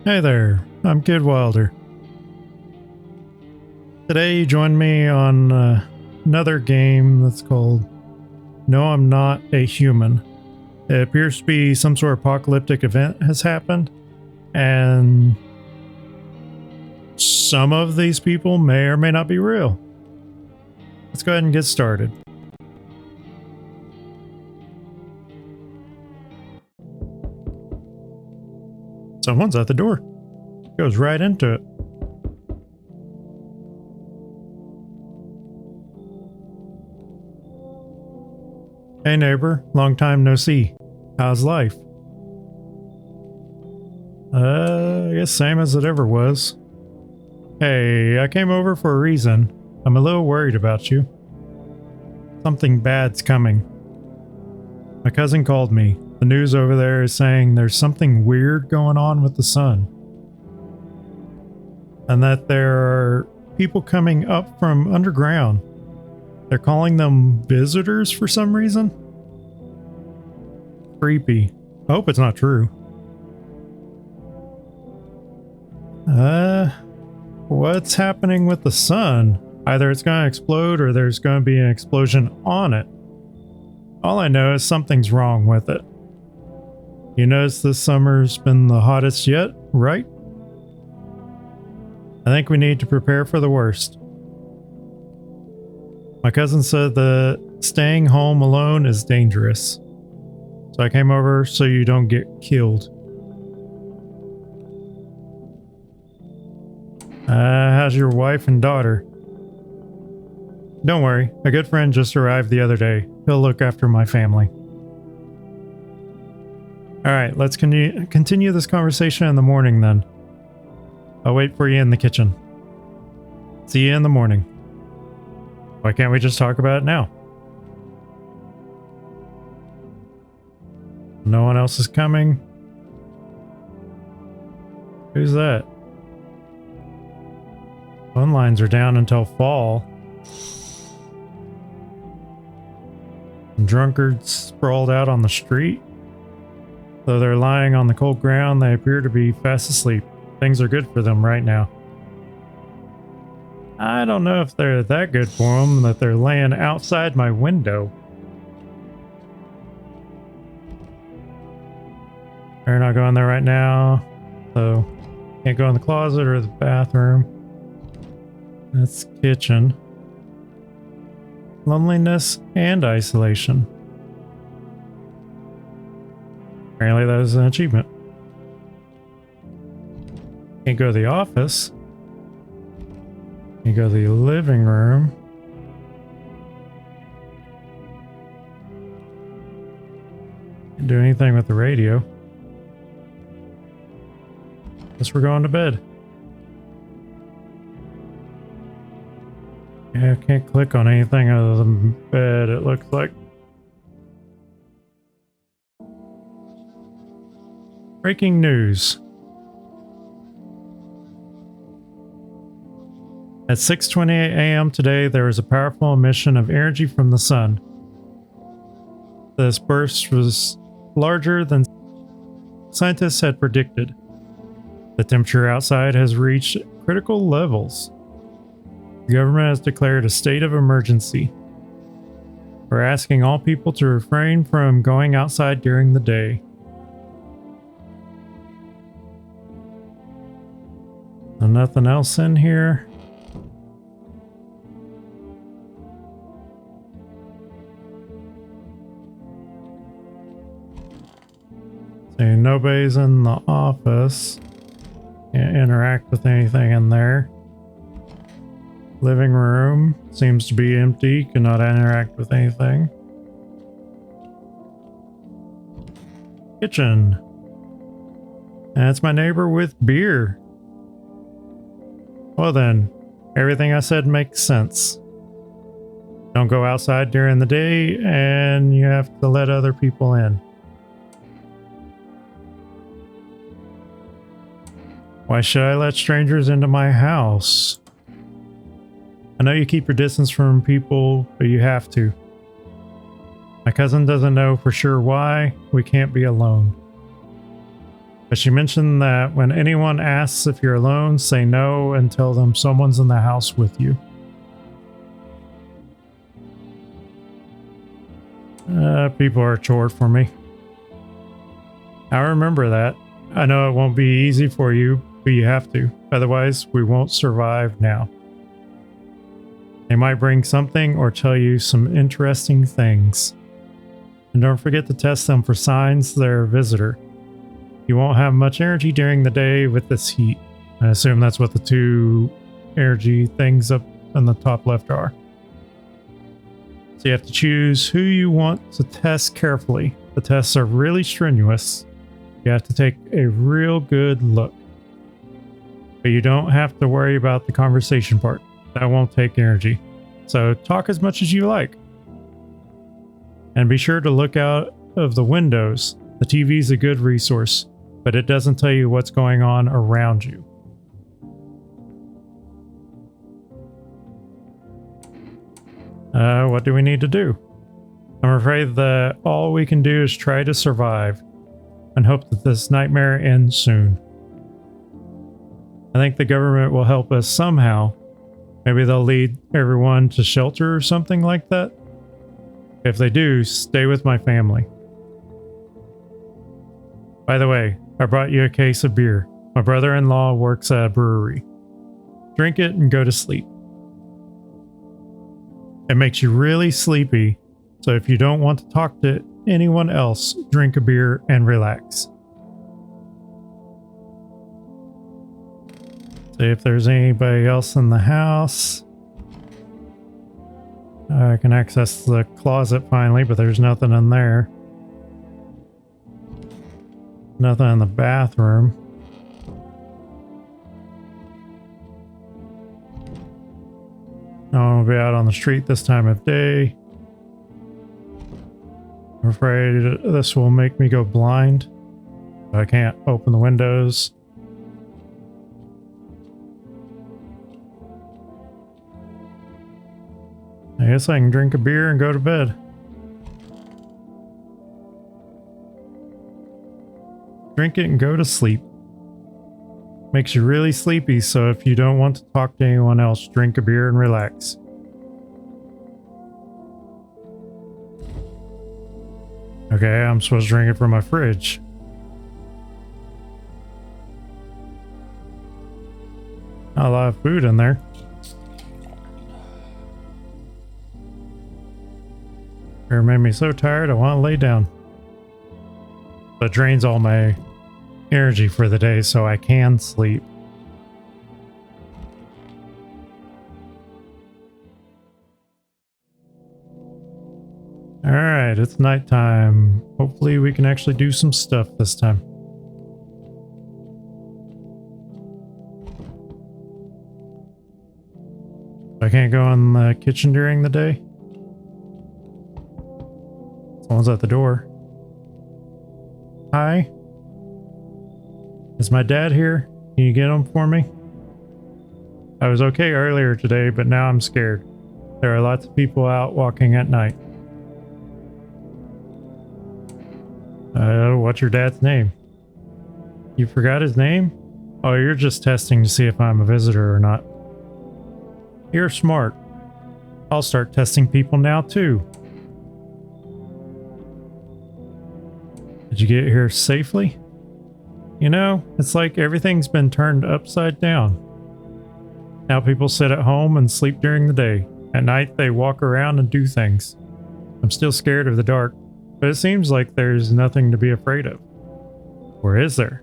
Hey there, I'm Kid Wilder. Today you join me on another game that's called No, I'm Not a Human. It appears to be some sort of apocalyptic event has happened, and some of these people may or may not be real. Let's go ahead and get started. Someone's at the door. Goes right into it. Hey neighbor, long time no see. How's life? I guess same as it ever was. Hey, I came over for a reason. I'm a little worried about you. Something bad's coming. My cousin called me. The news over there is saying there's something weird going on with the sun. And that there are people coming up from underground. They're calling them visitors for some reason. Creepy. I hope it's not true. What's happening with the sun? Either it's going to explode or there's going to be an explosion on it. All I know is something's wrong with it. You notice this summer's been the hottest yet, right? I think we need to prepare for the worst. My cousin said that staying home alone is dangerous. So I came over so you don't get killed. How's your wife and daughter? Don't worry, a good friend just arrived the other day. He'll look after my family. Alright, let's continue this conversation in the morning then. I'll wait for you in the kitchen. See you in the morning. Why can't we just talk about it now? No one else is coming. Who's that? Phone lines are down until fall. Drunkards sprawled out on the street. Though they're lying on the cold ground, they appear to be fast asleep. Things are good for them right now. I don't know if they're that good for them that they're laying outside my window. They're not going there right now, so can't go in the closet or the bathroom. That's kitchen. Loneliness and isolation. Apparently that is an achievement. Can't go to the office. Can't go to the living room. Can't do anything with the radio. Guess we're going to bed. Yeah, I can't click on anything other than bed, it looks like. Breaking news. At 6:28 a.m. today, there was a powerful emission of energy from the sun. This burst was larger than scientists had predicted. The temperature outside has reached critical levels. The government has declared a state of emergency. We're asking all people to refrain from going outside during the day. And nothing else in here. So nobody's in the office. Can't interact with anything in there. Living room seems to be empty, cannot interact with anything. Kitchen. That's my neighbor with beer. Well then, everything I said makes sense. Don't go outside during the day, and you have to let other people in. Why should I let strangers into my house? I know you keep your distance from people, but you have to. My cousin doesn't know for sure why. We can't be alone. But she mentioned that when anyone asks if you're alone, say no and tell them someone's in the house with you. People are a chore for me. I remember that. I know it won't be easy for you, but you have to. Otherwise, we won't survive now. They might bring something or tell you some interesting things. And don't forget to test them for signs they're a visitor. You won't have much energy during the day with this heat. I assume that's what the two energy things up in the top left are. So you have to choose who you want to test carefully. The tests are really strenuous. You have to take a real good look. But you don't have to worry about the conversation part. That won't take energy. So talk as much as you like. And be sure to look out of the windows. The TV is a good resource, but it doesn't tell you what's going on around you. What do we need to do? I'm afraid that all we can do is try to survive and hope that this nightmare ends soon. I think the government will help us somehow. Maybe they'll lead everyone to shelter or something like that. If they do, stay with my family. By the way, I brought you a case of beer. My brother-in-law works at a brewery. Drink it and go to sleep. It makes you really sleepy, so if you don't want to talk to anyone else, drink a beer and relax. See if there's anybody else in the house. I can access the closet finally, but there's nothing in there. Nothing in the bathroom. No one will be out on the street this time of day. I'm afraid this will make me go blind. I can't open the windows. I guess I can drink a beer and go to bed. Drink it and go to sleep. Makes you really sleepy, so if you don't want to talk to anyone else, drink a beer and relax. Okay, I'm supposed to drink it from my fridge. Not a lot of food in there. It made me so tired I want to lay down. It drains all my energy for the day so I can sleep. Alright, it's nighttime. Hopefully we can actually do some stuff this time. I can't go in the kitchen during the day. Someone's at the door. Hi? Is my dad here? Can you get him for me? I was okay earlier today, but now I'm scared. There are lots of people out walking at night. What's your dad's name? You forgot his name? Oh, you're just testing to see if I'm a visitor or not. You're smart. I'll start testing people now too. Did you get here safely? You know, it's like everything's been turned upside down. Now people sit at home and sleep during the day. At night they walk around and do things. I'm still scared of the dark, but it seems like there's nothing to be afraid of. Or is there?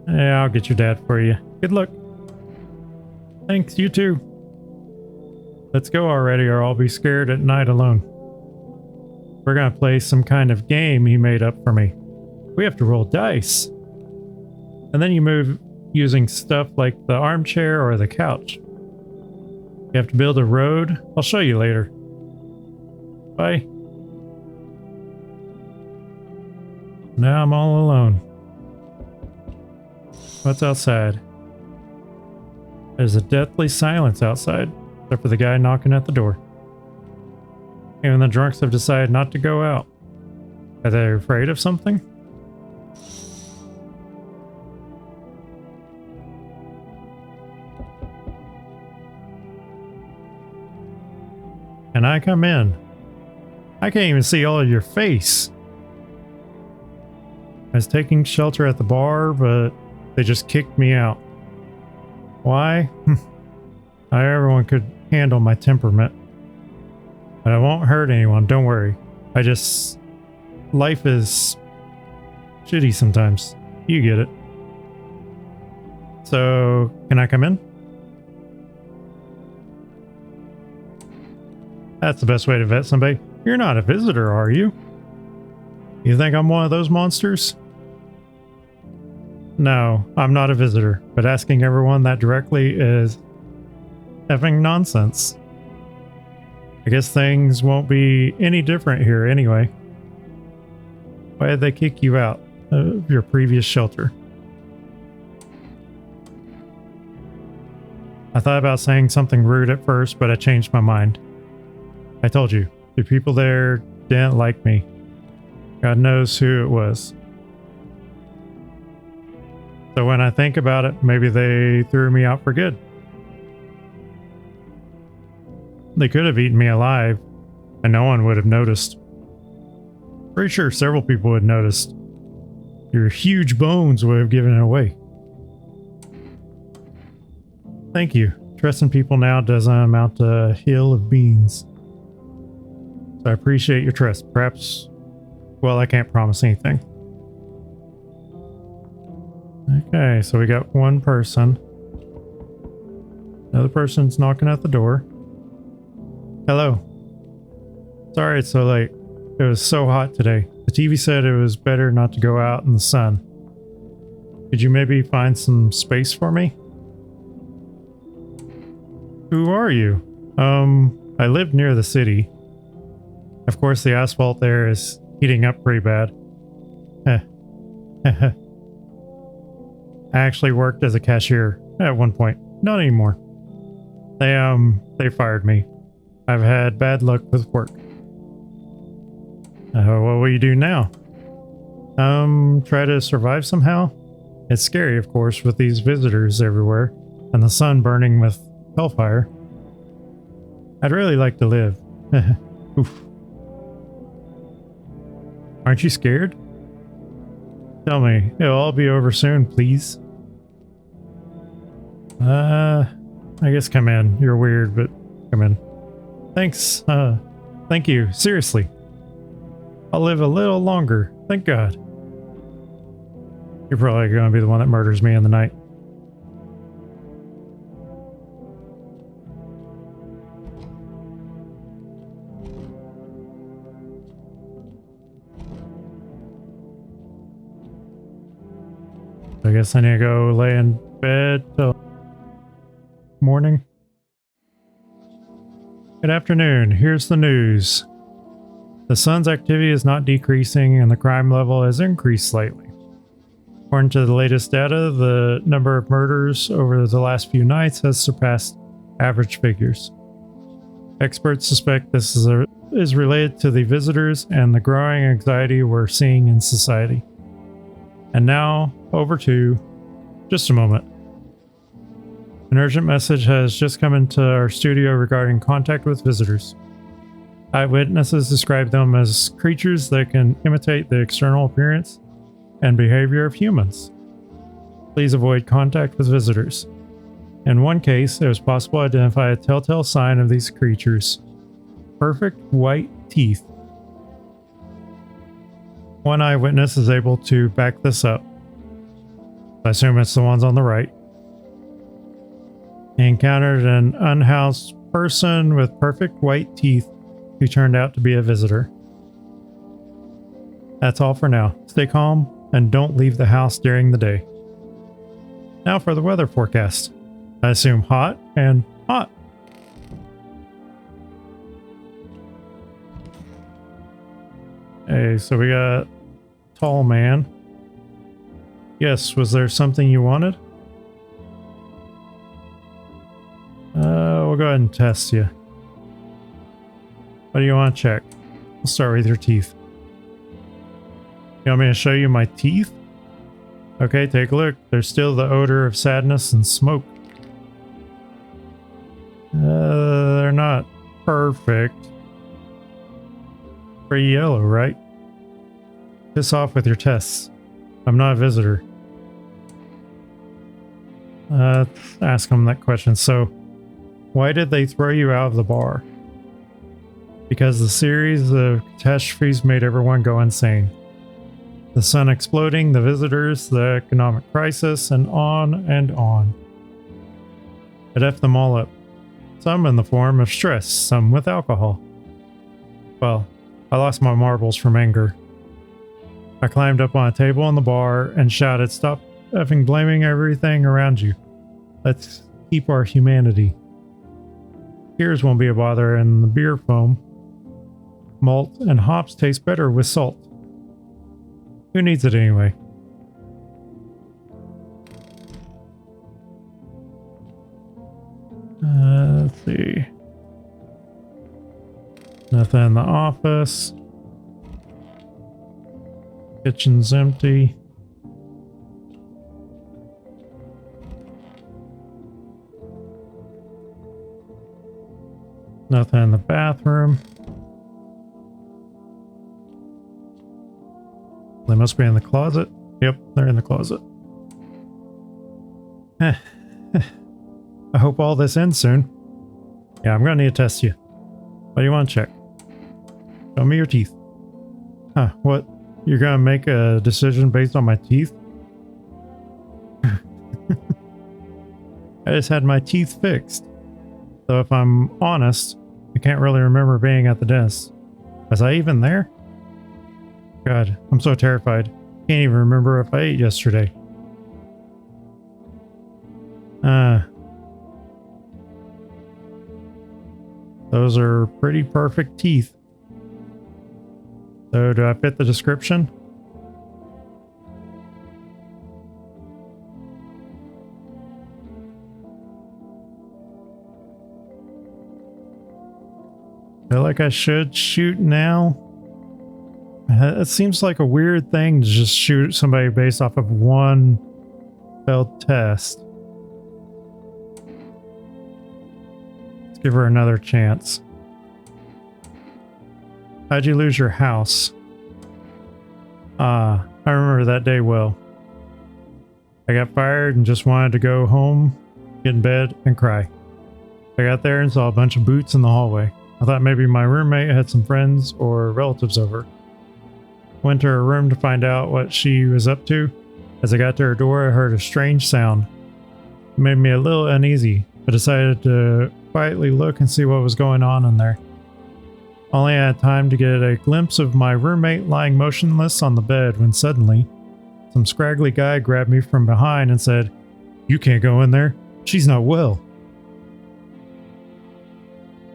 Yeah, I'll get your dad for you. Good luck. Thanks, you too. Let's go already or I'll be scared at night alone. We're gonna play some kind of game he made up for me. We have to roll dice. And then you move using stuff like the armchair or the couch. You have to build a road. I'll show you later. Bye. Now I'm all alone. What's outside? There's a deathly silence outside, except for the guy knocking at the door. Even the drunks have decided not to go out. Are they afraid of something? Can I come in? I can't even see all of your face. I was taking shelter at the bar, but they just kicked me out. Why? Not everyone could handle my temperament. But I won't hurt anyone, don't worry. Life is shitty sometimes. You get it. So, can I come in? That's the best way to vet somebody. You're not a visitor, are you? You think I'm one of those monsters? No, I'm not a visitor, but asking everyone that directly is effing nonsense. I guess things won't be any different here anyway. Why did they kick you out of your previous shelter? I thought about saying something rude at first, but I changed my mind. I told you, the people there didn't like me. God knows who it was. So when I think about it, maybe they threw me out for good. They could have eaten me alive, and no one would have noticed. Pretty sure several people would have noticed. Your huge bones would have given it away. Thank you. Trusting people now doesn't amount to a hill of beans. So I appreciate your trust. Perhaps, well, I can't promise anything. Okay, so we got one person. Another person's knocking at the door. Hello. Sorry it's so late. It was so hot today. The TV said it was better not to go out in the sun. Could you maybe find some space for me? Who are you? I live near the city. Of course, the asphalt there is heating up pretty bad. I actually worked as a cashier at one point. Not anymore. They fired me. I've had bad luck with work. What will you do now? Try to survive somehow? It's scary, of course, with these visitors everywhere, and the sun burning with hellfire. I'd really like to live. Oof. Aren't you scared? Tell me, it'll all be over soon, please. I guess come in. You're weird, but come in. Thanks. Thank you. Seriously. I'll live a little longer. Thank God. You're probably going to be the one that murders me in the night. I guess I need to go lay in bed till morning. Good afternoon. Here's the news. The sun's activity is not decreasing and the crime level has increased slightly. According to the latest data, the number of murders over the last few nights has surpassed average figures. Experts suspect this is related to the visitors and the growing anxiety we're seeing in society. And now, over to... just a moment. An urgent message has just come into our studio regarding contact with visitors. Eyewitnesses describe them as creatures that can imitate the external appearance and behavior of humans. Please avoid contact with visitors. In one case, it was possible to identify a telltale sign of these creatures: perfect white teeth. One eyewitness is able to back this up. I assume it's the ones on the right. He encountered an unhoused person with perfect white teeth who turned out to be a visitor. That's all for now. Stay calm and don't leave the house during the day. Now for the weather forecast. I assume hot and hot. Hey, so we got tall man. Yes, was there something you wanted? We'll go ahead and test you. What do you want to check? We'll start with your teeth. You want me to show you my teeth? Okay, take a look. There's still the odor of sadness and smoke. They're not perfect. Pretty yellow, right? Piss off with your tests. I'm not a visitor. Ask him that question. So, why did they throw you out of the bar? Because the series of catastrophes made everyone go insane. The sun exploding, the visitors, the economic crisis, and on and on. It effed them all up. Some in the form of stress, some with alcohol. Well, I lost my marbles from anger. I climbed up on a table in the bar and shouted, "Stop effing blaming everything around you. Let's keep our humanity. Tears won't be a bother, and the beer foam, malt, and hops taste better with salt. Who needs it anyway?" Let's see. Nothing in the office. Kitchen's empty. Nothing in the bathroom. They must be in the closet. Yep, they're in the closet. I hope all this ends soon. Yeah, I'm gonna need to test you. What do you want to check? Show me your teeth. Huh, what? You're gonna make a decision based on my teeth? I just had my teeth fixed. So if I'm honest, I can't really remember being at the dentist. Was I even there? God, I'm so terrified. Can't even remember if I ate yesterday. Those are pretty perfect teeth. So do I fit the description? Feel like I should shoot now. It seems like a weird thing to just shoot somebody based off of one failed test. Let's give her another chance. How'd you lose your house? I remember that day well. I got fired and just wanted to go home, get in bed, and cry. I got there and saw a bunch of boots in the hallway. I thought maybe my roommate had some friends or relatives over. Went to her room to find out what she was up to. As I got to her door, I heard a strange sound. It made me a little uneasy. I decided to quietly look and see what was going on in there. Only had time to get a glimpse of my roommate lying motionless on the bed when suddenly, some scraggly guy grabbed me from behind and said, "You can't go in there. She's not well.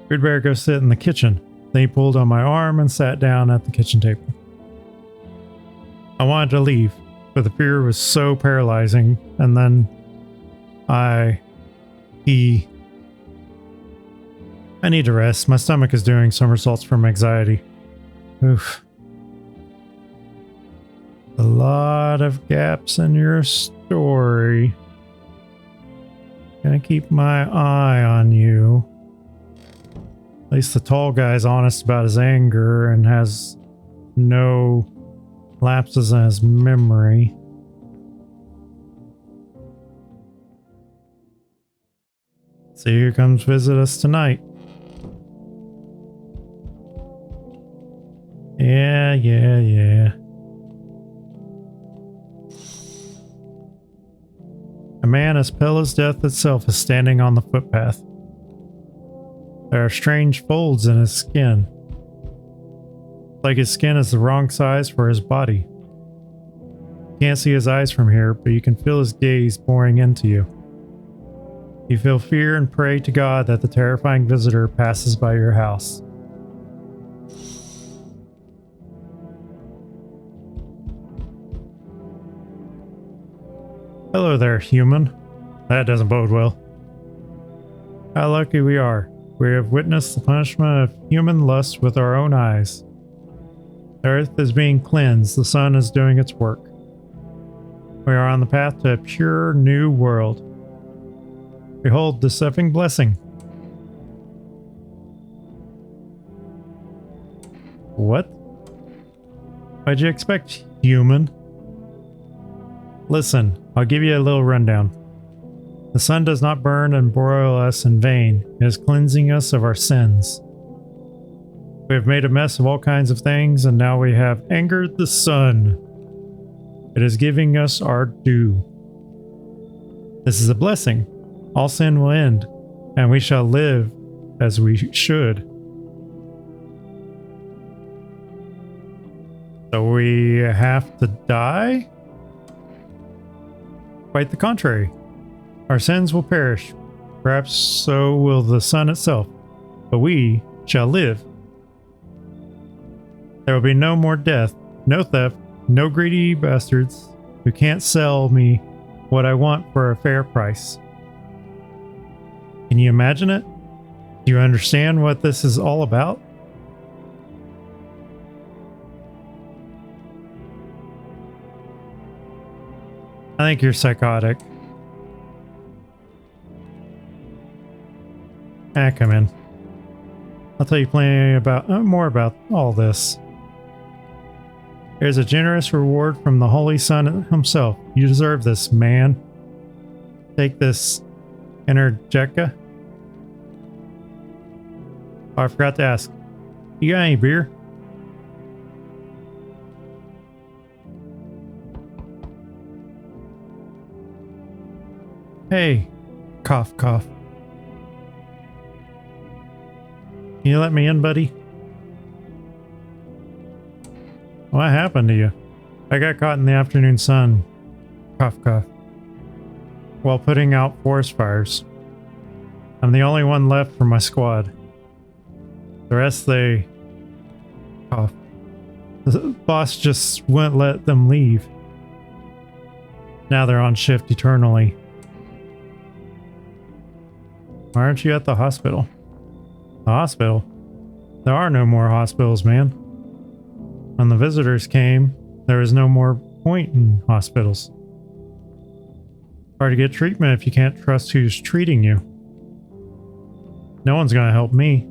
We'd better go sit in the kitchen." Then he pulled on my arm and sat down at the kitchen table. I wanted to leave, but the fear was so paralyzing, and then I need to rest. My stomach is doing somersaults from anxiety. Oof. A lot of gaps in your story. Gonna keep my eye on you. At least the tall guy's honest about his anger and has no lapses in his memory. See who comes visit us tonight. Yeah. A man as pale as death itself is standing on the footpath. There are strange folds in his skin. Like his skin is the wrong size for his body. You can't see his eyes from here, but you can feel his gaze boring into you. You feel fear and pray to God that the terrifying visitor passes by your house. Hello there, human. That doesn't bode well. How lucky we are. We have witnessed the punishment of human lust with our own eyes. The earth is being cleansed. The sun is doing its work. We are on the path to a pure new world. Behold this effing blessing. What? What'd you expect, human? Listen, I'll give you a little rundown. The sun does not burn and broil us in vain. It is cleansing us of our sins. We have made a mess of all kinds of things, and now we have angered the sun. It is giving us our due. This is a blessing. All sin will end, and we shall live as we should. So we have to die? Quite the contrary. Our sins will perish. Perhaps so will the sun itself. But we shall live. There will be no more death, no theft, no greedy bastards who can't sell me what I want for a fair price. Can you imagine it? Do you understand what this is all about? I think you're psychotic. Come in. I'll tell you plenty about more about all this. Here's a generous reward from the Holy Sun himself. You deserve this, man. Take this, Energetica. Oh, I forgot to ask. You got any beer? Hey, cough, cough. Can you let me in, buddy? What happened to you? I got caught in the afternoon sun. Cough, cough. While putting out forest fires. I'm the only one left from my squad. The rest, they... cough. The boss just wouldn't let them leave. Now they're on shift eternally. Why aren't you at the hospital? The hospital? There are no more hospitals, man. When the visitors came, there was no more point in hospitals. Hard to get treatment if you can't trust who's treating you. No one's gonna help me.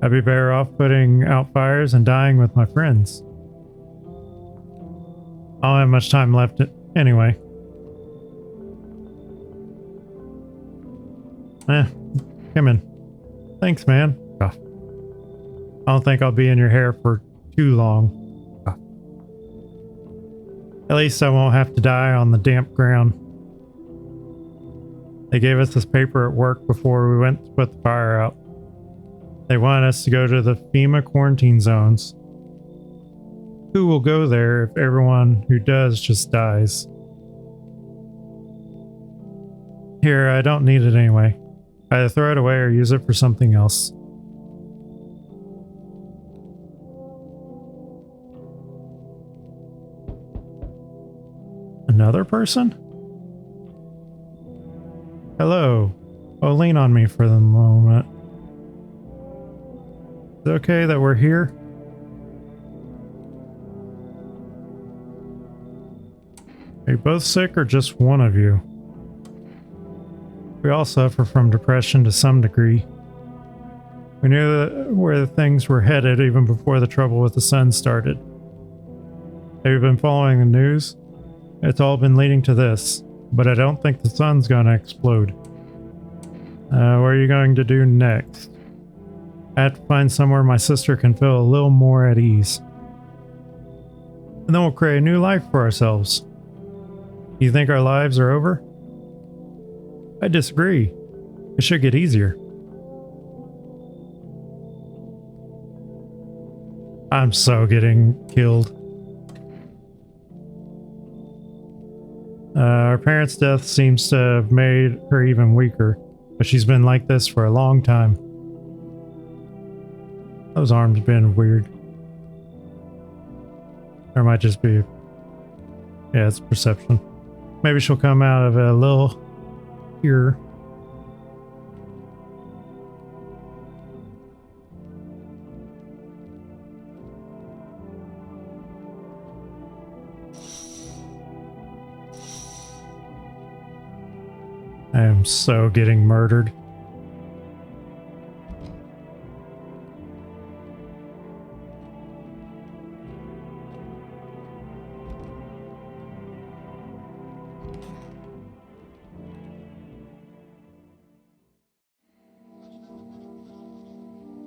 I'd be better off putting out fires and dying with my friends. I don't have much time left anyway. Come in. Thanks, man. I don't think I'll be in your hair for too long. At least I won't have to die on the damp ground. They gave us this paper at work before we went to put the fire out. They wanted us to go to the FEMA quarantine zones. Who will go there if everyone who does just dies? Here, I don't need it anyway. Either throw it away or use it for something else. Another person? Hello. Oh, lean on me for the moment. Is it okay that we're here? Are you both sick or just one of you? We all suffer from depression to some degree. We knew where things were headed even before the trouble with the sun started. Have you been following the news? It's all been leading to this, but I don't think the sun's gonna explode. What are you going to do next? I have to find somewhere my sister can feel a little more at ease. And then we'll create a new life for ourselves. You think our lives are over? I disagree. It should get easier. I'm so getting killed. Her parents' death seems to have made her even weaker, but she's been like this for a long time. Those arms have been weird. Or it might just be... yeah, it's perception. Maybe she'll come out of it a little here. I am so getting murdered.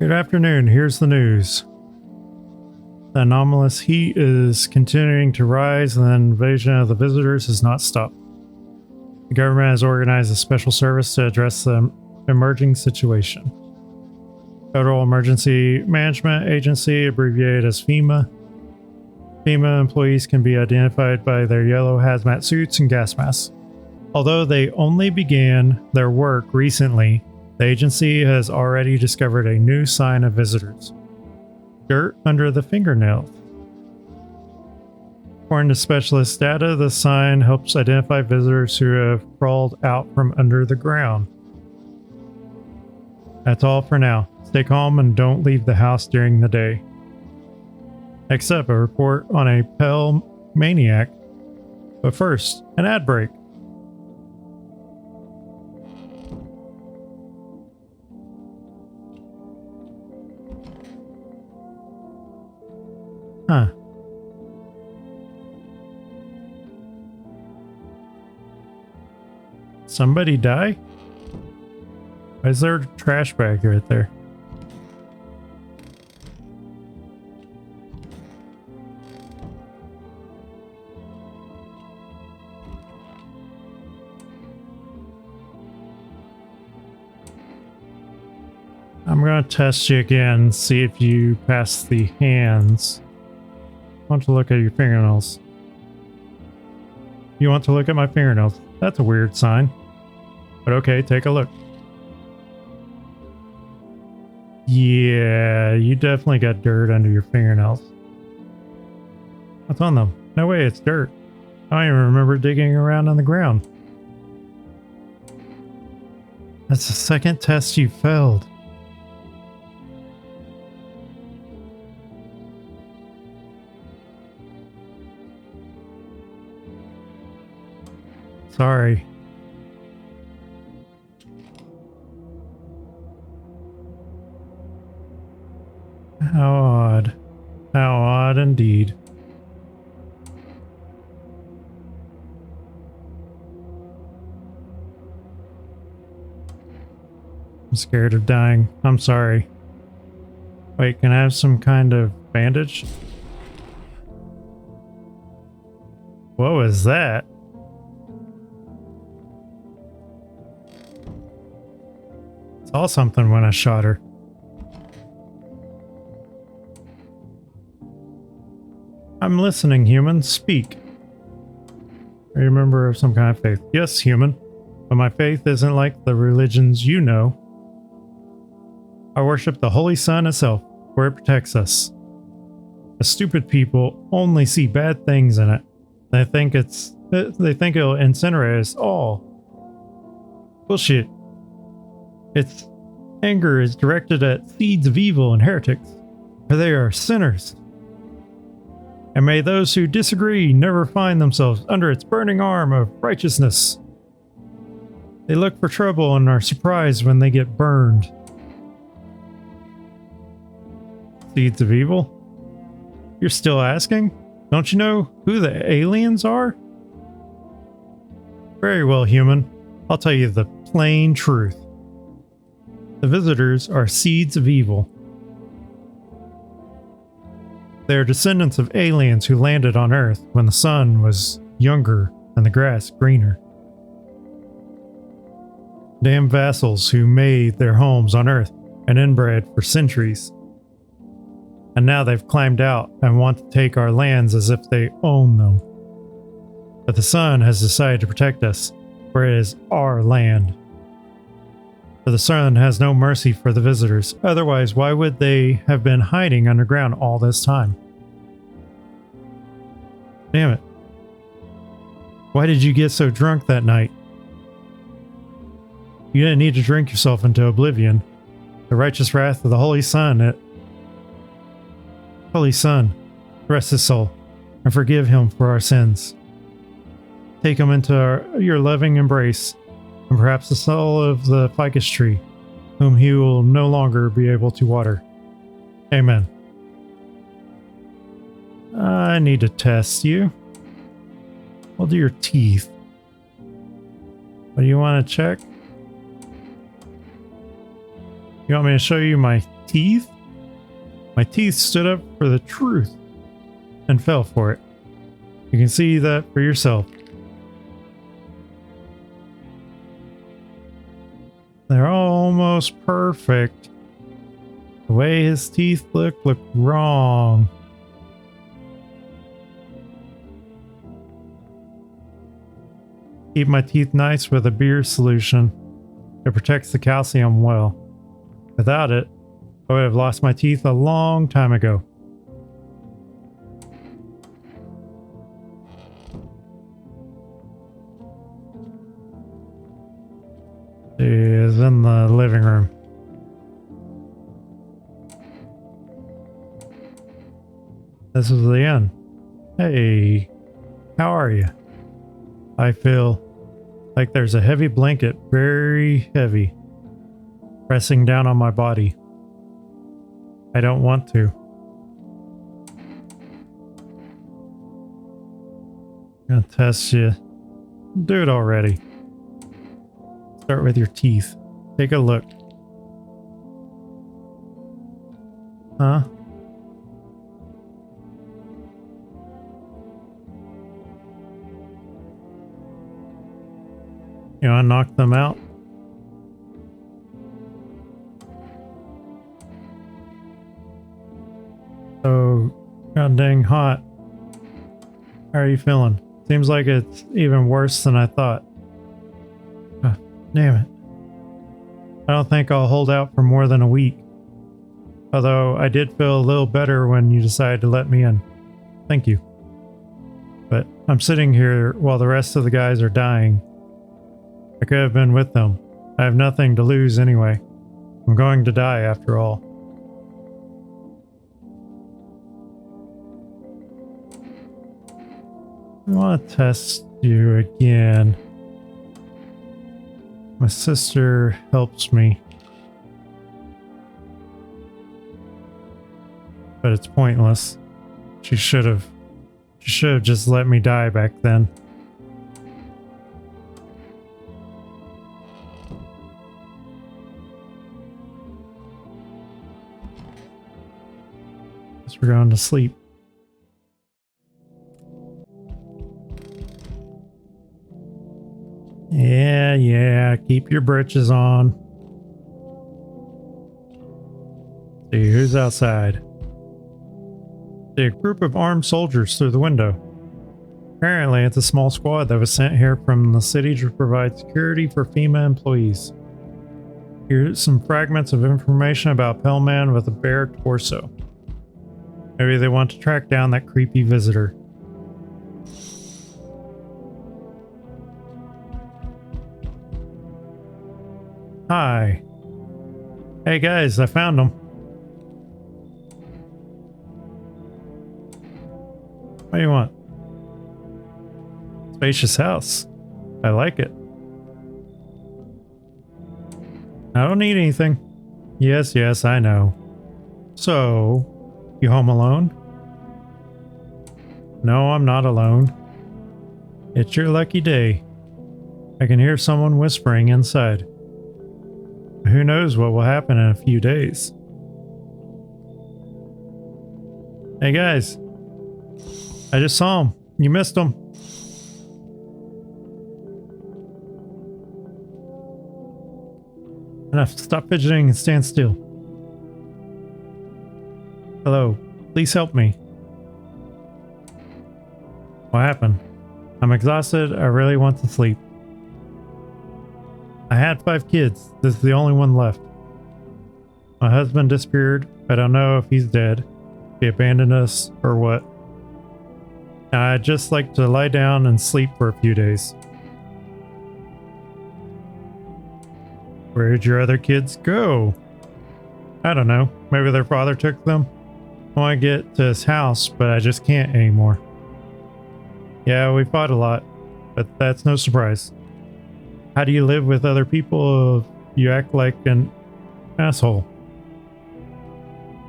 Good afternoon. Here's the news. The anomalous heat is continuing to rise and the invasion of the visitors has not stopped. The government has organized a special service to address the emerging situation. Federal Emergency Management Agency, abbreviated as FEMA. FEMA employees can be identified by their yellow hazmat suits and gas masks. Although they only began their work recently, the agency has already discovered a new sign of visitors. Dirt under the fingernails. According to specialist data, the sign helps identify visitors who have crawled out from under the ground. That's all for now. Stay calm and don't leave the house during the day. Next up, a report on a pale maniac. But first, an ad break. Huh. Somebody die? Why is there a trash bag right there? I'm gonna test you again, see if you pass the hands. I want to look at your fingernails. You want to look at my fingernails? That's a weird sign. But okay, take a look. Yeah, you definitely got dirt under your fingernails. What's on them? No way, it's dirt. I don't even remember digging around on the ground. That's the second test you failed. Sorry. How odd. How odd indeed. I'm scared of dying. I'm sorry. Wait, can I have some kind of bandage? What was that? Saw something when I shot her. I'm listening, human. Speak. Are you a member of some kind of faith? Yes, human. But my faith isn't like the religions you know. I worship the Holy Sun itself, where it protects us. The stupid people only see bad things in it. They think it'll incinerate us all. Bullshit. Its anger is directed at seeds of evil and heretics, for they are sinners. And may those who disagree never find themselves under its burning arm of righteousness. They look for trouble and are surprised when they get burned. Seeds of evil? You're still asking? Don't you know who the aliens are? Very well, human. I'll tell you the plain truth. The visitors are seeds of evil. They are descendants of aliens who landed on Earth when the sun was younger and the grass greener. Damn vassals who made their homes on Earth and inbred for centuries. And now they've climbed out and want to take our lands as if they own them. But the sun has decided to protect us, for it is our land. For the sun has no mercy for the visitors, otherwise why would they have been hiding underground all this time? Damn it. Why did you get so drunk that night? You didn't need to drink yourself into oblivion. The righteous wrath of the Holy Sun, Holy Sun, rest his soul, and forgive him for our sins. Take him into your loving embrace, and perhaps the soul of the ficus tree, whom he will no longer be able to water. Amen. I need to test you. I'll do your teeth. What do you want to check? You want me to show you my teeth? My teeth stood up for the truth and fell for it. You can see that for yourself. They're almost perfect. The way his teeth look wrong. Keep my teeth nice with a beer solution. It protects the calcium well. Without it, I would have lost my teeth a long time ago. She is in the living room. This is the end. Hey, how are you? I feel like there's a heavy blanket, very heavy, pressing down on my body. I don't want to. I'm gonna test you. Do it already. Start with your teeth. Take a look. Huh? You wanna knock them out? So, god dang hot. How are you feeling? Seems like it's even worse than I thought. Damn it. I don't think I'll hold out for more than a week. Although I did feel a little better when you decided to let me in. Thank you. But I'm sitting here while the rest of the guys are dying. I could have been with them. I have nothing to lose anyway. I'm going to die after all. I want to test you again. My sister helps me. But it's pointless. She should have just let me die back then. Guess we're going to sleep. Yeah, keep your britches on. See who's outside. See a group of armed soldiers through the window. Apparently, it's a small squad that was sent here from the city to provide security for FEMA employees. Here's some fragments of information about Pale Man with a bare torso. Maybe they want to track down that creepy visitor. Hi. Hey guys, I found them. What do you want? Spacious house. I like it. I don't need anything. Yes, I know. So, you home alone? No, I'm not alone. It's your lucky day. I can hear someone whispering inside. Who knows what will happen in a few days. Hey guys. I just saw him. You missed him. Enough. Stop fidgeting and stand still. Hello. Please help me. What happened? I'm exhausted. I really want to sleep. I had 5 kids. This is the only one left. My husband disappeared. I don't know if he's dead. He abandoned us or what. I'd just like to lie down and sleep for a few days. Where did your other kids go? I don't know. Maybe their father took them. I want to get to his house, but I just can't anymore. Yeah, we fought a lot, but that's no surprise. How do you live with other people if you act like an asshole?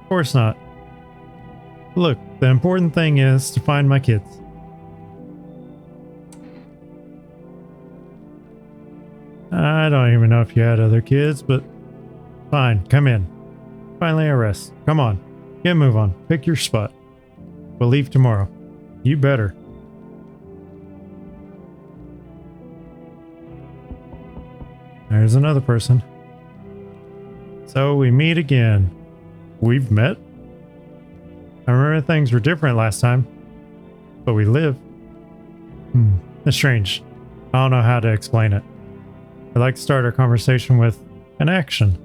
Of course not. Look, the important thing is to find my kids. I don't even know if you had other kids, but fine, come in. Finally a rest. Come on. Get a move on. Pick your spot. We'll leave tomorrow. You better. There's another person. So we meet again. We've met? I remember things were different last time. But we live. It's strange. I don't know how to explain it. I'd like to start our conversation with an action.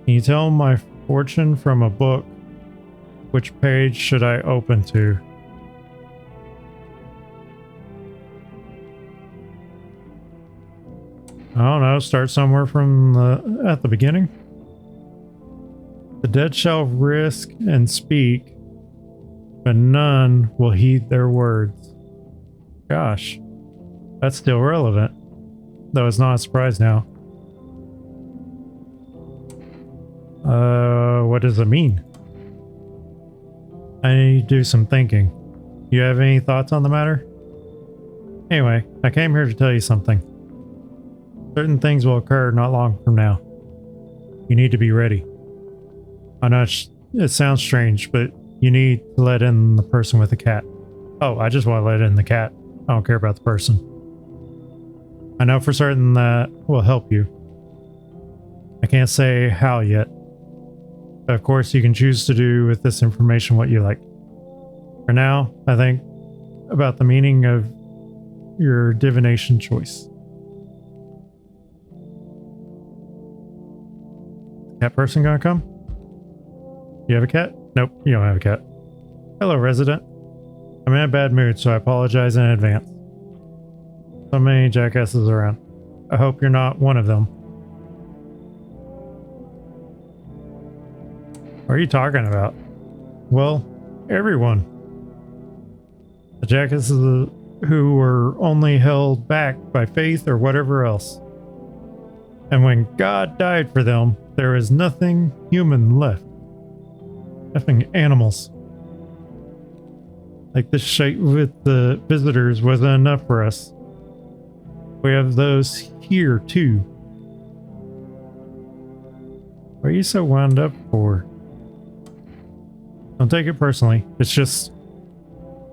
Can you tell my fortune from a book? Which page should I open to? I don't know, start somewhere at the beginning. The dead shall risk and speak, but none will heed their words. Gosh, that's still relevant, though it's not a surprise now. What does it mean? I need to do some thinking. You have any thoughts on the matter? Anyway, I came here to tell you something. Certain things will occur not long from now. You need to be ready. I know it sounds strange, but you need to let in the person with the cat. Oh, I just want to let in the cat. I don't care about the person. I know for certain that will help you. I can't say how yet. But of course, you can choose to do with this information what you like. For now, I think about the meaning of your divination choice. Cat person gonna come? You have a cat? Nope, you don't have a cat. Hello, resident. I'm in a bad mood, so I apologize in advance. So many jackasses around. I hope you're not one of them. What are you talking about? Well, everyone. The jackasses who were only held back by faith or whatever else. And when God died for them, there is nothing human left. Nothing animals. Like this shit with the visitors wasn't enough for us. We have those here too. What are you so wound up for? Don't take it personally. It's just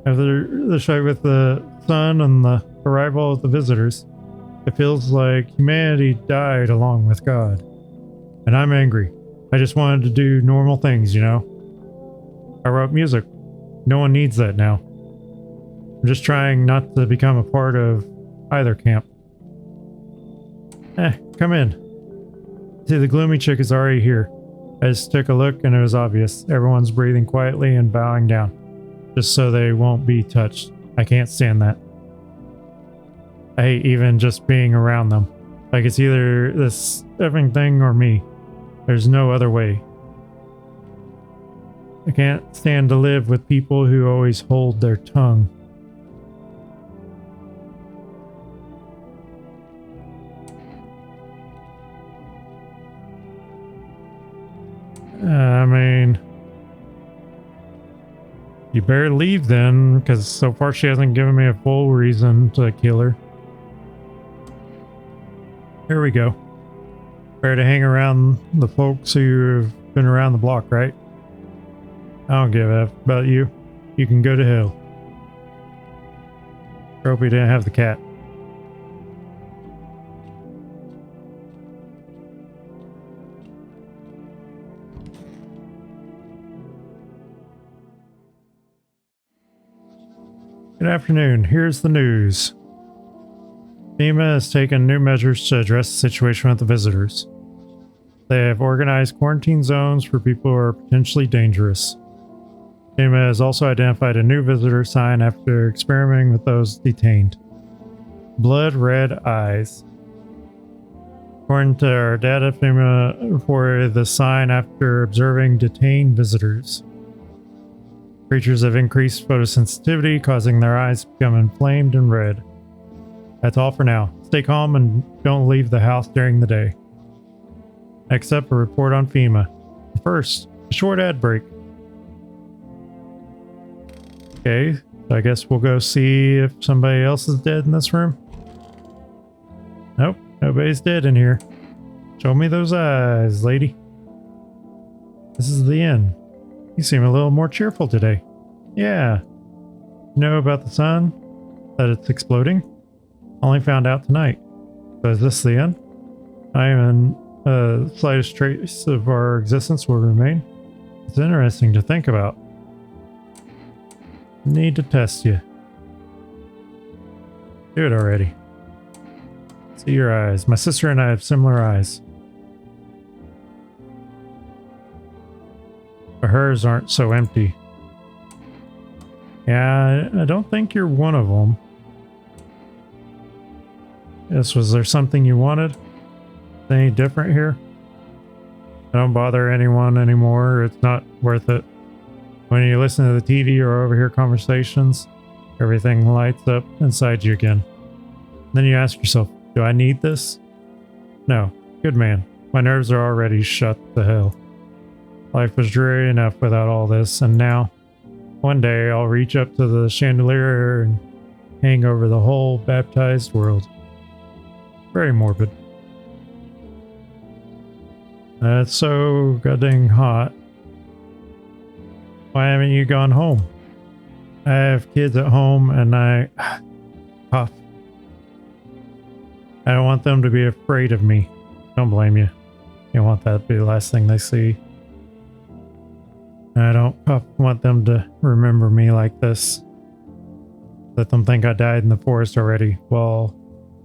after the shit with the sun and the arrival of the visitors, it feels like humanity died along with God. And I'm angry. I just wanted to do normal things, you know? I wrote music. No one needs that now. I'm just trying not to become a part of either camp. Come in. See, the gloomy chick is already here. I just took a look and it was obvious. Everyone's breathing quietly and bowing down, just so they won't be touched. I can't stand that. I hate even just being around them. Like it's either this effing thing or me. There's no other way. I can't stand to live with people who always hold their tongue. I mean, you better leave then, because so far she hasn't given me a full reason to kill her. Here we go. Better to hang around the folks who've been around the block, right? I don't give a F about you. You can go to hell. Hope we didn't have the cat. Good afternoon. Here's the news. FEMA has taken new measures to address the situation with the visitors. They have organized quarantine zones for people who are potentially dangerous. FEMA has also identified a new visitor sign after experimenting with those detained. Blood red eyes. According to our data, FEMA reported the sign after observing detained visitors. Creatures have increased photosensitivity, causing their eyes to become inflamed and red. That's all for now. Stay calm and don't leave the house during the day. Next up, a report on FEMA. First, a short ad break. Okay, so I guess we'll go see if somebody else is dead in this room. Nope, nobody's dead in here. Show me those eyes, lady. This is the end. You seem a little more cheerful today. Yeah. You know about the sun? That it's exploding? Only found out tonight. So is this the end? I even slightest trace of our existence will remain. It's interesting to think about. Need to test you. Do it already. See your eyes. My sister and I have similar eyes. But hers aren't so empty. Yeah, I don't think you're one of them. Yes, was there something you wanted? Any different here? I don't bother anyone anymore. It's not worth it. When you listen to the TV or overhear conversations, everything lights up inside you again. Then you ask yourself, do I need this? No. Good man. My nerves are already shut to hell. Life was dreary enough without all this, and now, one day I'll reach up to the chandelier and hang over the whole baptized world. Very morbid. It's so goddamn hot. Why haven't you gone home? I have kids at home and I cough. I don't want them to be afraid of me. Don't blame you. You want that to be the last thing they see. I don't want them to remember me like this. Let them think I died in the forest already while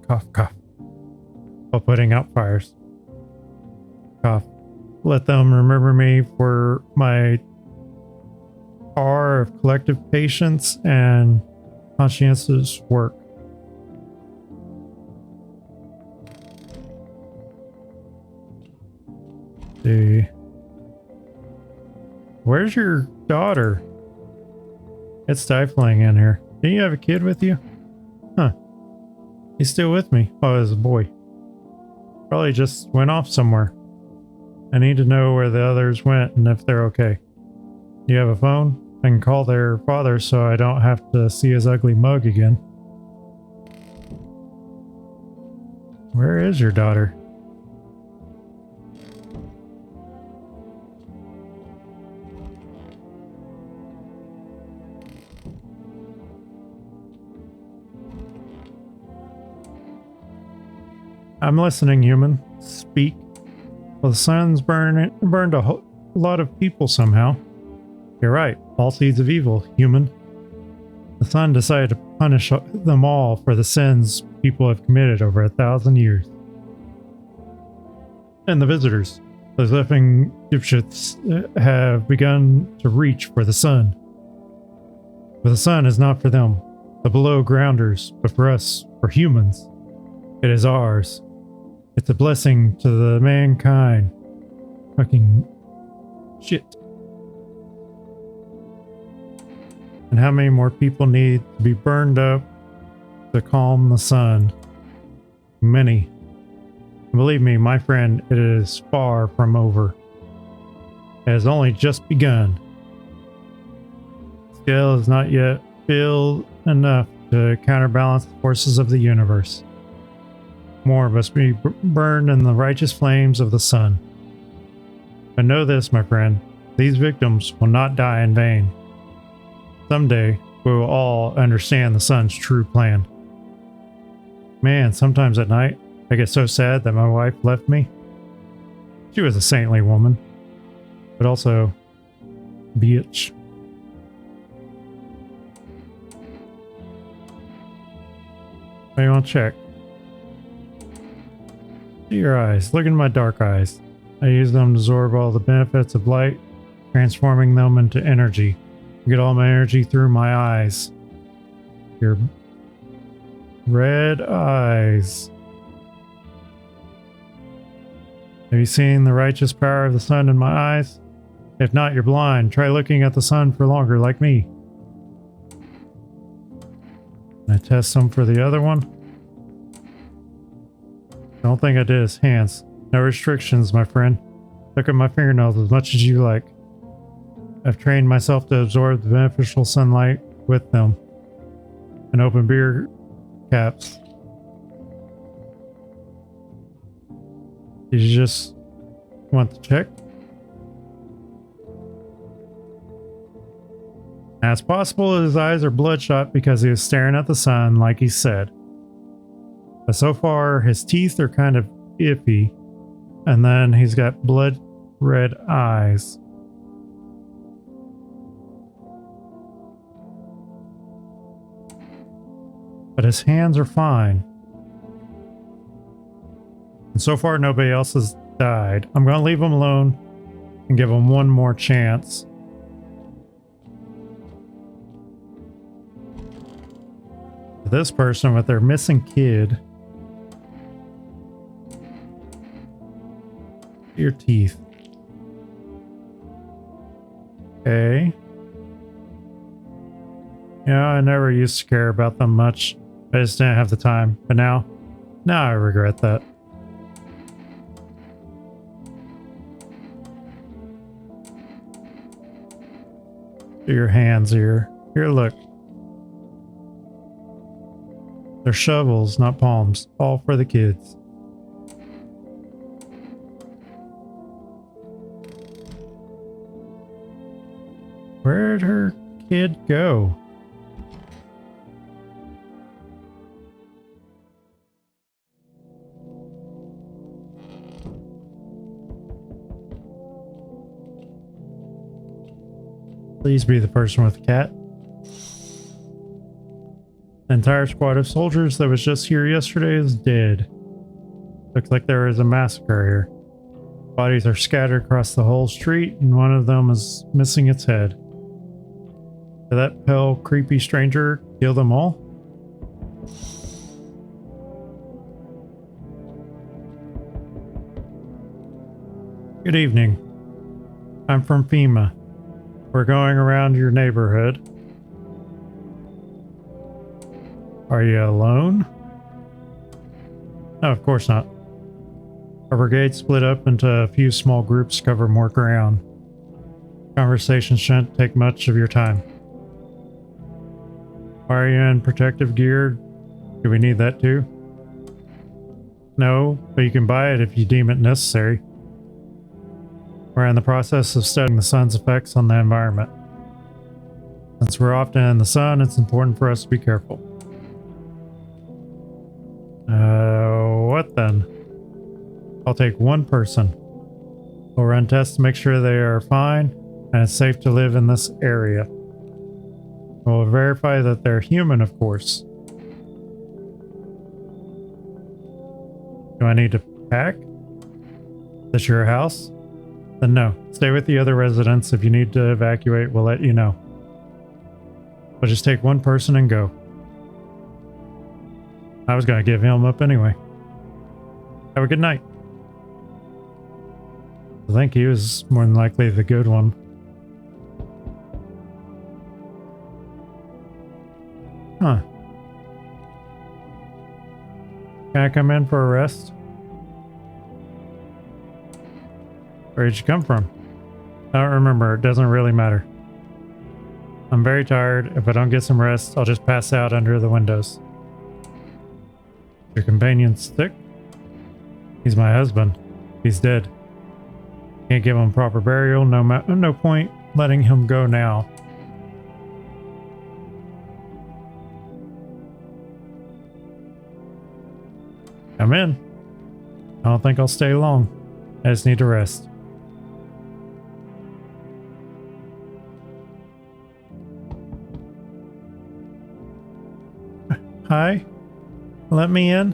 cough. While putting out fires. Cough. Let them remember me for my power of collective patience and conscientious work. See. Where's your daughter? It's stifling in here. Didn't you have a kid with you? Huh. He's still with me. Oh, as a boy. Probably just went off somewhere. I need to know where the others went and if they're okay. You have a phone? I can call their father so I don't have to see his ugly mug again. Where is your daughter? I'm listening, human. Speak. Well, the sun's burned a lot of people somehow. You're right. All seeds of evil, human. The sun decided to punish them all for the sins people have committed over 1,000 years. And the visitors, those living dipshits, have begun to reach for the sun. But the sun is not for them, the below grounders, but for us, for humans. It is ours. It's a blessing to the mankind. Fucking shit. And how many more people need to be burned up to calm the sun? Many. And believe me, my friend, it is far from over. It has only just begun. The scale is not yet filled enough to counterbalance the forces of the universe. More must be burned in the righteous flames of the sun. But know this, my friend, these victims will not die in vain. Someday, we will all understand the sun's true plan. Man, sometimes at night, I get so sad that my wife left me. She was a saintly woman, but also bitch. What do you want to check? See your eyes. Look in my dark eyes. I use them to absorb all the benefits of light, transforming them into energy. I get all my energy through my eyes. Your red eyes. Have you seen the righteous power of the sun in my eyes? If not, you're blind. Try looking at the sun for longer, like me. Can I test them for the other one? Don't think I did his hands. No restrictions, my friend. Look at my fingernails as much as you like. I've trained myself to absorb the beneficial sunlight with them. And open beer caps. Did you just want to check? Now, it's possible his eyes are bloodshot because he was staring at the sun, like he said. But so far, his teeth are kind of iffy, and then he's got blood red eyes. But his hands are fine. And so far, nobody else has died. I'm going to leave him alone and give him one more chance. This person with their missing kid. Your teeth. Okay. Yeah, I never used to care about them much. I just didn't have the time. But now I regret that. Your hands here. Here, look. They're shovels, not palms. All for the kids. Where'd her kid go? Please be the person with the cat. The entire squad of soldiers that was just here yesterday is dead. Looks like there is a massacre here. Bodies are scattered across the whole street, and one of them is missing its head. Did that pale, creepy stranger kill them all? Good evening. I'm from FEMA. We're going around your neighborhood. Are you alone? No, of course not. Our brigade split up into a few small groups to cover more ground. Conversations shouldn't take much of your time. Why are you in protective gear? Do we need that too? No, but you can buy it if you deem it necessary. We're in the process of studying the sun's effects on the environment. Since we're often in the sun, it's important for us to be careful. What then? I'll take one person. We'll run tests to make sure they are fine and it's safe to live in this area. We'll verify that they're human, of course. Do I need to pack? Is this your house? Then no. Stay with the other residents. If you need to evacuate, we'll let you know. But just take one person and go. I was going to give him up anyway. Have a good night. I think he was more than likely the good one. Huh. Can I come in for a rest? Where did you come from? I don't remember. It doesn't really matter. I'm very tired. If I don't get some rest, I'll just pass out under the windows. Your companion sick? He's my husband. He's dead. Can't give him proper burial. No point letting him go now. Come in. I don't think I'll stay long. I just need to rest. Hi? Let me in?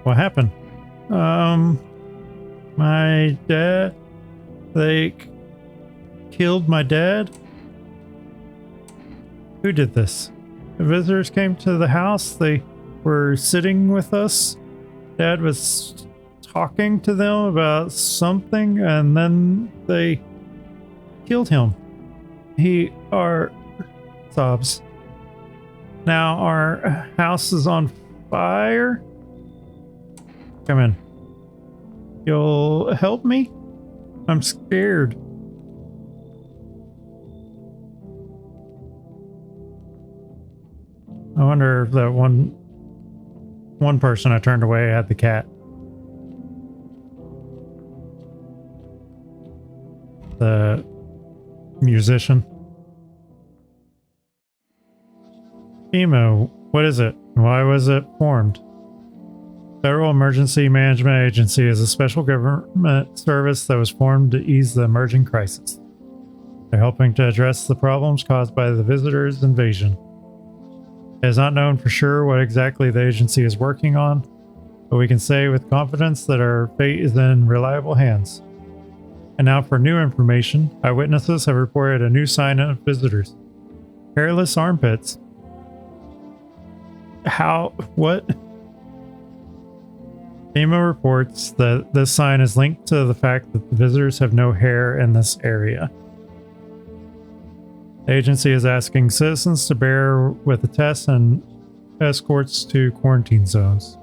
What happened? My dad... They killed my dad? Who did this? The visitors came to the house. They were sitting with us. Dad was talking to them about something, and then they killed him. Sobs. Now our house is on fire. Come in. You'll help me? I'm scared. I wonder if that one person I turned away had the cat. The musician. FEMA, what is it? Why was it formed? Federal Emergency Management Agency is a special government service that was formed to ease the emerging crisis. They're helping to address the problems caused by the visitors' invasion. It is not known for sure what exactly the agency is working on, but we can say with confidence that our fate is in reliable hands. And now for new information, eyewitnesses have reported a new sign of visitors. Hairless armpits. How? What? FEMA reports that this sign is linked to the fact that the visitors have no hair in this area. The agency is asking citizens to bear with the tests and escorts to quarantine zones.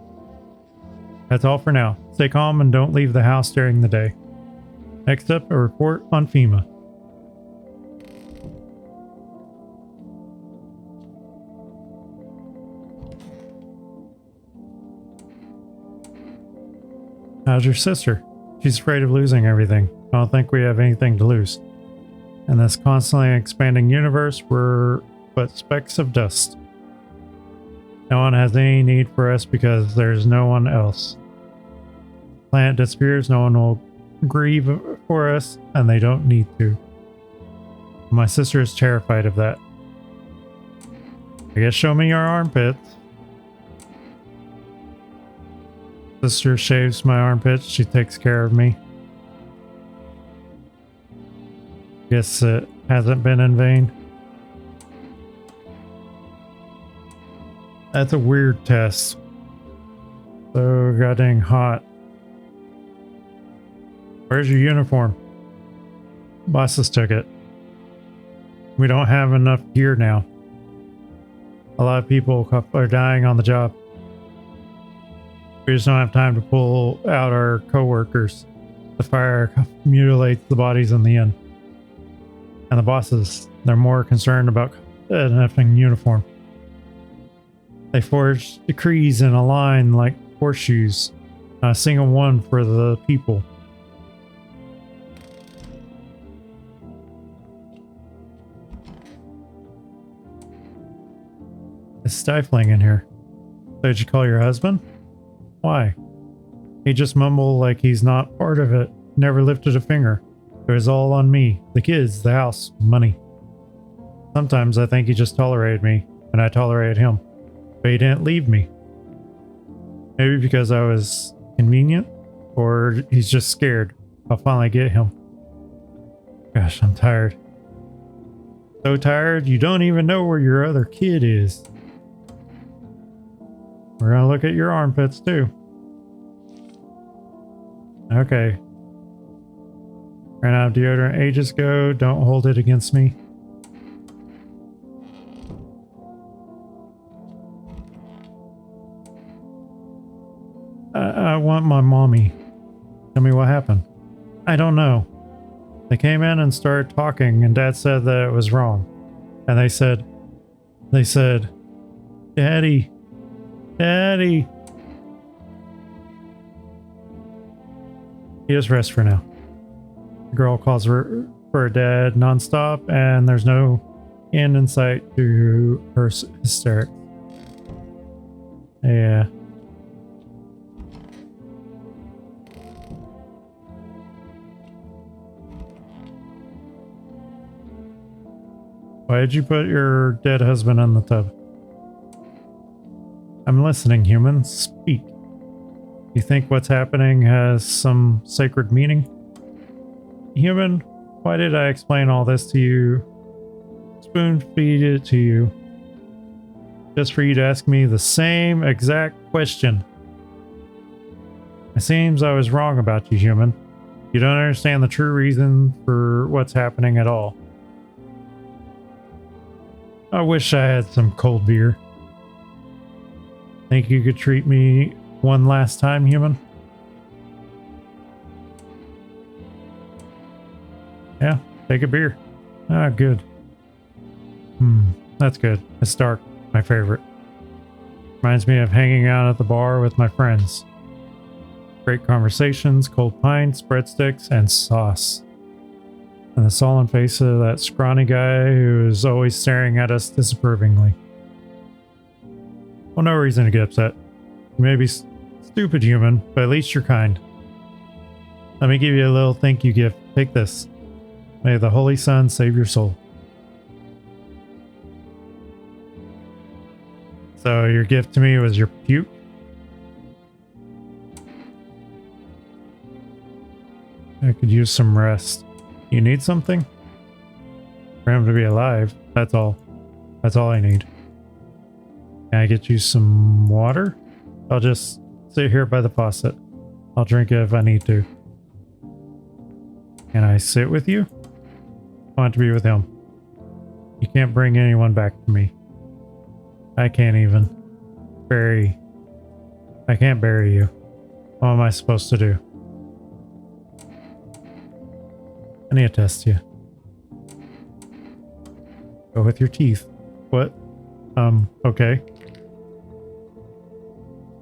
That's all for now. Stay calm and don't leave the house during the day. Next up, a report on FEMA. How's your sister? She's afraid of losing everything. I don't think we have anything to lose. In this constantly expanding universe, we're but specks of dust. No one has any need for us because there's no one else. The planet disappears, no one will grieve for us, and they don't need to. My sister is terrified of that. I guess show me your armpits. Sister shaves my armpits. She takes care of me. Guess it hasn't been in vain. That's a weird test. So goddamn hot. Where's your uniform? Bosses took it. We don't have enough gear now. A lot of people are dying on the job. We just don't have time to pull out our co-workers. The fire mutilates the bodies in the end. And the bosses, they're more concerned about an effing uniform. They forge decrees in a line like horseshoes. Not a single one for the people. It's stifling in here. So did you call your husband? Why? He just mumbled like he's not part of it. Never lifted a finger. It was all on me. The kids, the house, money. Sometimes I think he just tolerated me, and I tolerated him. But he didn't leave me. Maybe because I was convenient, or he's just scared. I'll finally get him. Gosh, I'm tired. So tired, you don't even know where your other kid is. We're gonna look at your armpits too. Okay. Ran out of deodorant ages ago. Don't hold it against me. I want my mommy. Tell me what happened. I don't know. They came in and started talking, and Dad said that it was wrong. And they said, Daddy. Daddy. He just rests for now. The girl calls her for her dad nonstop, and there's no end in sight to her hysterics. Yeah. Why did you put your dead husband in the tub? I'm listening, human. Speak. You think what's happening has some sacred meaning? Human, why did I explain all this to you? Spoon feed it to you. Just for you to ask me the same exact question. It seems I was wrong about you, human. You don't understand the true reason for what's happening at all. I wish I had some cold beer. Think you could treat me one last time, human? Yeah, take a beer. Ah, good. That's good. It's dark. My favorite. Reminds me of hanging out at the bar with my friends. Great conversations, cold pints, breadsticks, and sauce. And the sullen face of that scrawny guy who is always staring at us disapprovingly. Well, no reason to get upset. You may be stupid, human, but at least you're kind. Let me give you a little thank you gift. Take this. May the Holy Sun save your soul. So your gift to me was your puke? I could use some rest. You need something? For him to be alive, that's all. That's all I need. Can I get you some water? I'll just sit here by the faucet. I'll drink it if I need to. Can I sit with you? I want to be with him. You can't bring anyone back to me. I can't even. I can't bury you. What am I supposed to do? I need to test you. Go with your teeth. What? Okay.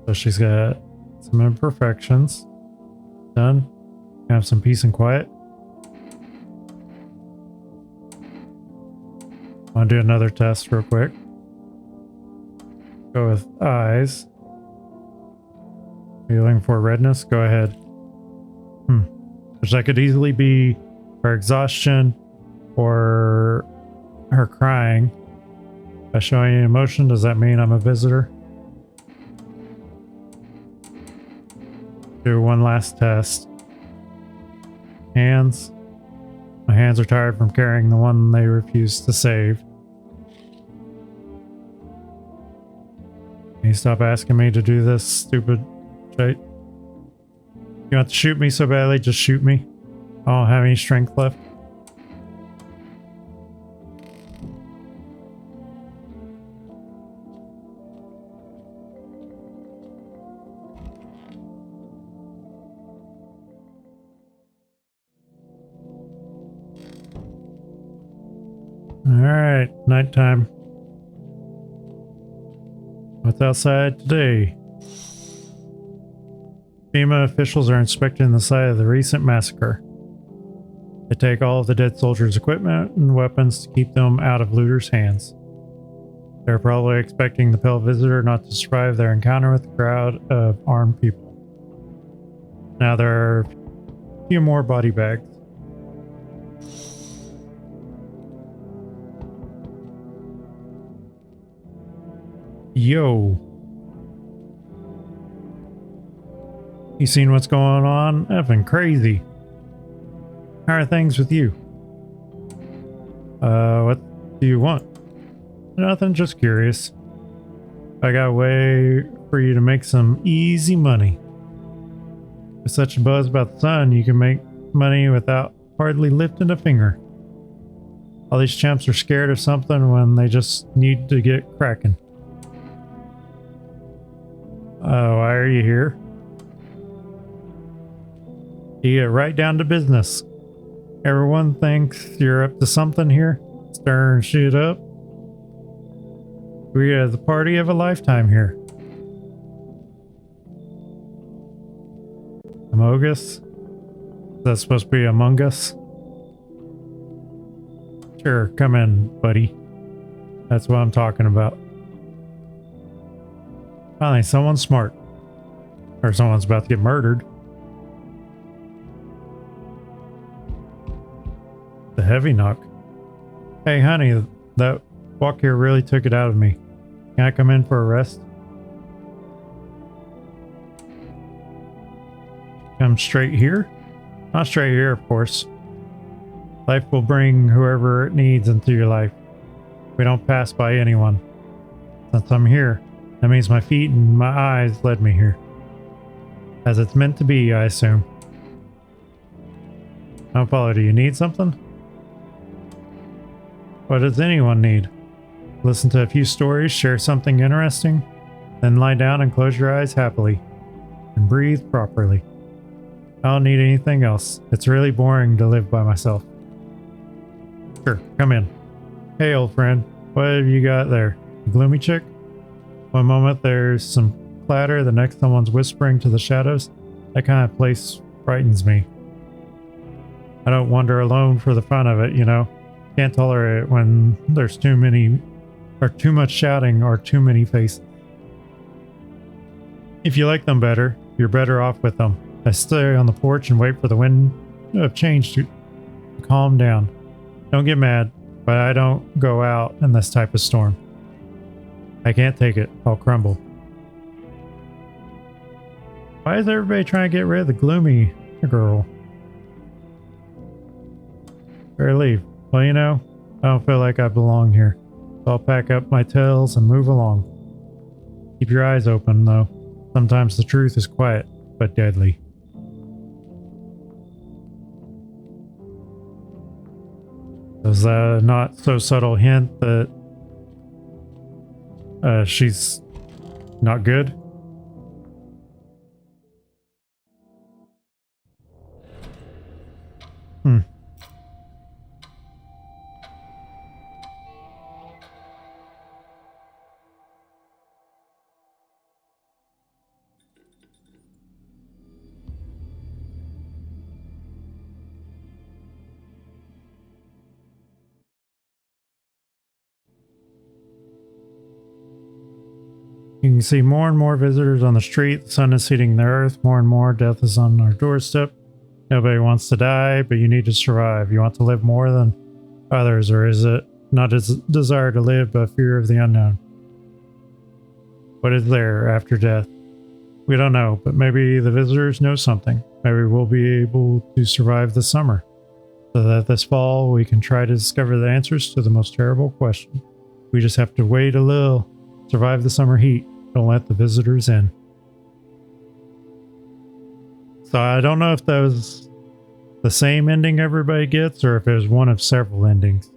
So she's got some imperfections. Done. Have some peace and quiet. Want to do another test real quick. Go with eyes. Are you looking for redness? Go ahead. Which that could easily be her exhaustion or her crying. By showing any emotion, does that mean I'm a visitor? Do one last test. Hands. My hands are tired from carrying the one they refused to save. Can you stop asking me to do this stupid shit? You want to shoot me so badly? Just shoot me. I don't have any strength left. Alright, nighttime. What's outside today? FEMA officials are inspecting the site of the recent massacre. They take all of the dead soldiers' equipment and weapons to keep them out of looters' hands. They're probably expecting the pale visitor not to survive their encounter with a crowd of armed people. Now there are a few more body bags. Yo. You seen what's going on? Effing crazy. How are things with you? What do you want? Nothing, just curious. I got a way for you to make some easy money. With such a buzz about the sun, you can make money without hardly lifting a finger. All these chumps are scared of something when they just need to get cracking. Why are you here? You get right down to business. Everyone thinks you're up to something here, stirring shit up. We are the party of a lifetime here. Amogus? Is that supposed to be Among Us? Sure, come in, buddy. That's what I'm talking about. Finally, someone's smart. Or someone's about to get murdered. The heavy knock. Hey, honey, that walk here really took it out of me. Can I come in for a rest? Come straight here? Not straight here, of course. Life will bring whoever it needs into your life. We don't pass by anyone. Since I'm here, that means my feet and my eyes led me here. As it's meant to be, I assume. I don't follow. Do you need something? What does anyone need? Listen to a few stories, share something interesting, then lie down and close your eyes happily. And breathe properly. I don't need anything else. It's really boring to live by myself. Sure, come in. Hey, old friend. What have you got there? A gloomy chick? One moment there's some clatter, the next someone's whispering to the shadows. That kind of place frightens me. I don't wander alone for the fun of it, you know. Can't tolerate it when there's too many, or too much shouting, or too many faces. If you like them better, you're better off with them. I stay on the porch and wait for the wind of change to calm down. Don't get mad, but I don't go out in this type of storm. I can't take it. I'll crumble. Why is everybody trying to get rid of the gloomy girl? Or leave? Well, you know, I don't feel like I belong here. So I'll pack up my tails and move along. Keep your eyes open, though. Sometimes the truth is quiet, but deadly. Is that a not so subtle hint that she's not good? You can see more and more visitors on the street. The sun is heating the earth more and more. Death is on our doorstep. Nobody wants to die, but you need to survive. You want to live more than others, or is it not a desire to live, but fear of the unknown? What is there after death? We don't know, but maybe the visitors know something. Maybe we'll be able to survive the summer, so that this fall we can try to discover the answers to the most terrible question. We just have to wait a little, survive the summer heat. Don't let the visitors in. So I don't know if that was the same ending everybody gets or if it was one of several endings.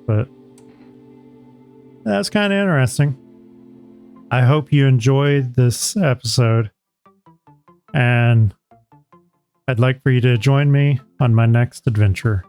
But that's kind of interesting. I hope you enjoyed this episode. And I'd like for you to join me on my next adventure.